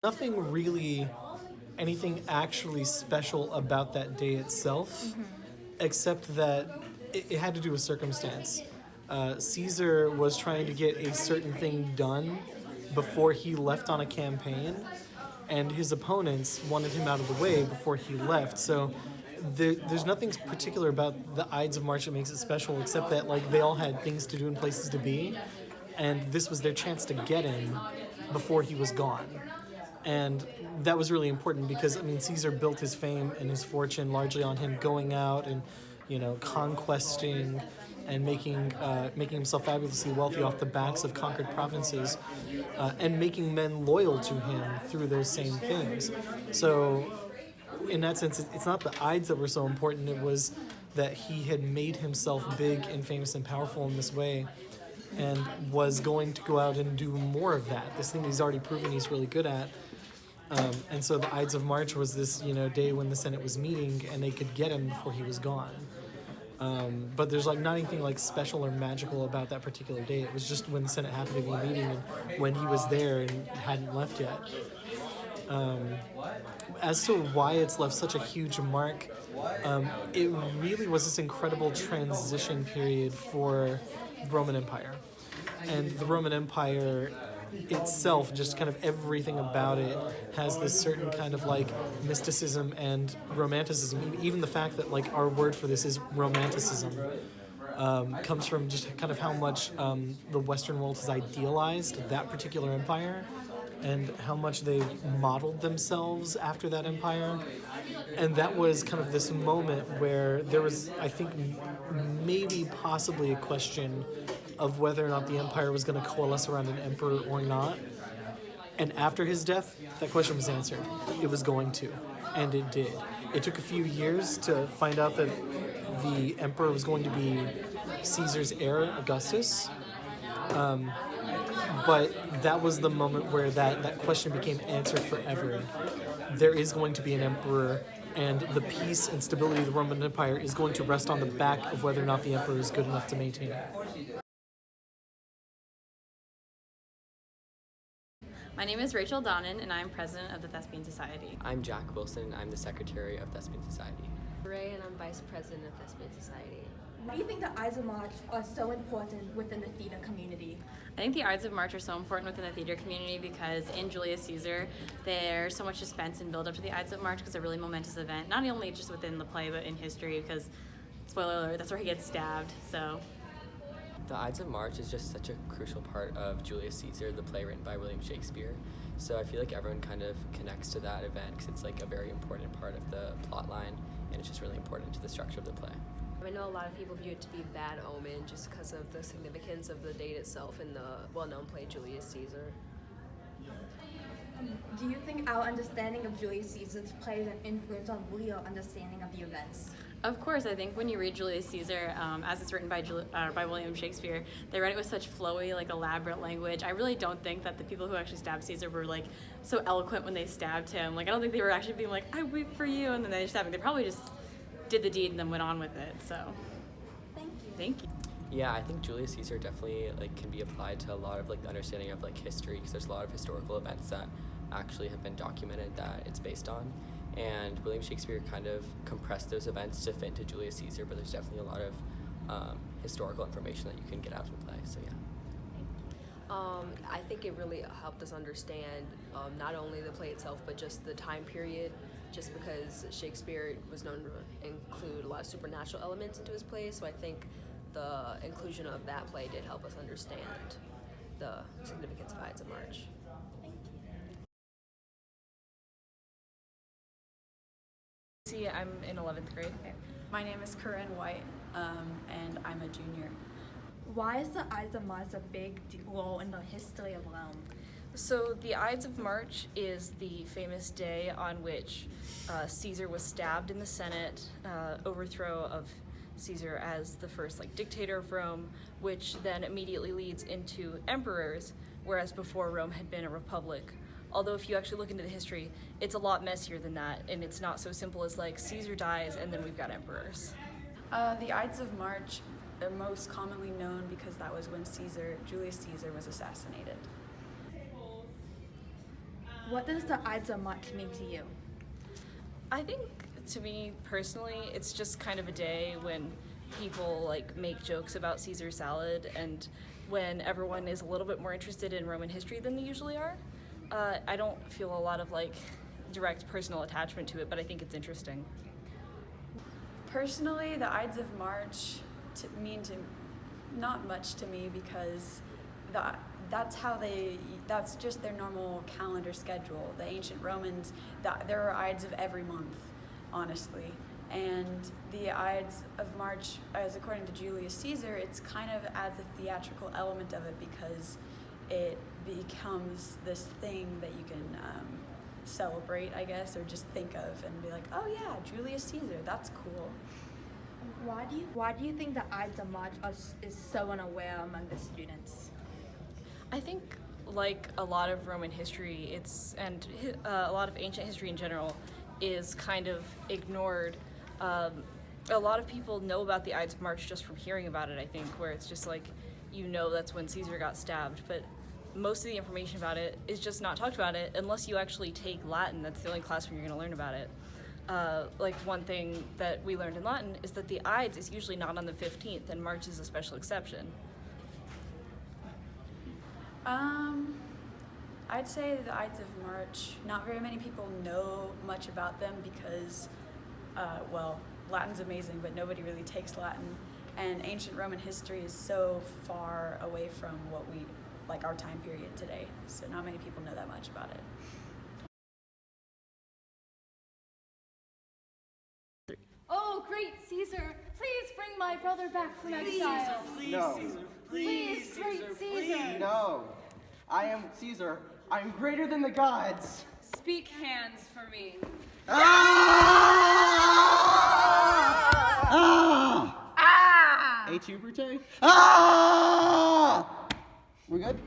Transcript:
Nothing really, anything actually special about that day itself, except that it had to do with circumstance. Caesar was trying to get a certain thing done before he left on a campaign, and his opponents wanted him out of the way before he left. So there's nothing particular about the Ides of March that makes it special, except that like they all had things to do and places to be, and this was their chance to get him before he was gone. And that was really important because, I mean, Caesar built his fame and his fortune largely on him going out and, conquesting and making himself fabulously wealthy off the backs of conquered provinces, and making men loyal to him through those same things. So, in that sense, it's not the Ides that were so important, it was that he had made himself big and famous and powerful in this way and was going to go out and do more of that. This thing he's already proven he's really good at. And so the Ides of March was this, day when the Senate was meeting and they could get him before he was gone. But there's like not anything like special or magical about that particular day. It was just when the Senate happened to be meeting and when he was there and hadn't left yet. As to why it's left such a huge mark, it really was this incredible transition period for the Roman Empire. And the Roman Empire itself, just kind of everything about it, has this certain kind of like mysticism and romanticism. Even the fact that like our word for this is romanticism comes from just kind of how much the Western world has idealized that particular empire and how much they modeled themselves after that empire. And that was kind of this moment where there was, I think, maybe possibly a question of whether or not the empire was going to coalesce around an emperor or not. And after his death, that question was answered. It was going to, and it did. It took a few years to find out that the emperor was going to be Caesar's heir, Augustus. But that was the moment where that question became answered forever. There is going to be an emperor, and the peace and stability of the Roman Empire is going to rest on the back of whether or not the emperor is good enough to maintain it. My name is Rachel Donnan, and I'm president of the Thespian Society. I'm Jack Wilson. I'm the secretary of Thespian Society. Ray, and I'm vice president of Thespian Society. Why do you think the Ides of March are so important within the theater community? I think the Ides of March are so important within the theater community because in Julius Caesar, there's so much suspense and build up to the Ides of March because it's a really momentous event, not only just within the play, but in history because, spoiler alert, that's where he gets stabbed, so. The Ides of March is just such a crucial part of Julius Caesar, the play written by William Shakespeare. So I feel like everyone kind of connects to that event because it's like a very important part of the plot line, and it's just really important to the structure of the play. I know a lot of people view it to be bad omen just because of the significance of the date itself in the well-known play Julius Caesar. Do you think our understanding of Julius Caesar's plays an influence on your understanding of the events? Of course, I think when you read Julius Caesar, as it's written by William Shakespeare, they write it with such flowy, like elaborate language. I really don't think that the people who actually stabbed Caesar were like so eloquent when they stabbed him. Like I don't think they were actually being like, "I weep for you," and then they stabbed him. They probably just did the deed and then went on with it. So, thank you. Yeah, I think Julius Caesar definitely like can be applied to a lot of like the understanding of like history because there's a lot of historical events that actually have been documented that it's based on. And William Shakespeare kind of compressed those events to fit into Julius Caesar, but there's definitely a lot of historical information that you can get out of the play, so yeah. I think it really helped us understand not only the play itself, but just the time period, just because Shakespeare was known to include a lot of supernatural elements into his plays, so I think the inclusion of that play did help us understand the significance of Ides of March. I'm in 11th grade. My name is Corinne White, and I'm a junior. Why is the Ides of March a big role in the history of Rome? So the Ides of March is the famous day on which Caesar was stabbed in the Senate, overthrow of Caesar as the first dictator of Rome, which then immediately leads into emperors, whereas before Rome had been a republic. Although if you actually look into the history, it's a lot messier than that, and it's not so simple as Caesar dies and then we've got emperors. The Ides of March are most commonly known because that was when Julius Caesar was assassinated. What does the Ides of March mean to you? I think to me personally, it's just kind of a day when people like make jokes about Caesar salad and when everyone is a little bit more interested in Roman history than they usually are. I don't feel a lot of like direct personal attachment to it, but I think it's interesting. Personally, the Ides of March mean not much to me because that's just their normal calendar schedule. The ancient Romans, there are Ides of every month, honestly. And the Ides of March, as according to Julius Caesar, it's kind of adds a theatrical element of it because it becomes this thing that you can celebrate, I guess, or just think of and be like, oh yeah, Julius Caesar, that's cool. Why do you think the Ides of March is so unaware among the students? I think, like a lot of Roman history, a lot of ancient history in general, is kind of ignored. A lot of people know about the Ides of March just from hearing about it, I think, where it's just like, that's when Caesar got stabbed, but most of the information about it is just not talked about it unless you actually take Latin. That's the only class where you're going to learn about it. Like one thing that we learned in Latin is that the Ides is usually not on the 15th, and March is a special exception. I'd say the Ides of March, not very many people know much about them because, Latin's amazing, but nobody really takes Latin. And ancient Roman history is so far away from our time period today. So not many people know that much about it. Oh, great Caesar, please bring my brother back from exile. No. Please, great Caesar. No. I am Caesar. I am greater than the gods. Speak hands for me. Et tu, Brute? Ah! We good?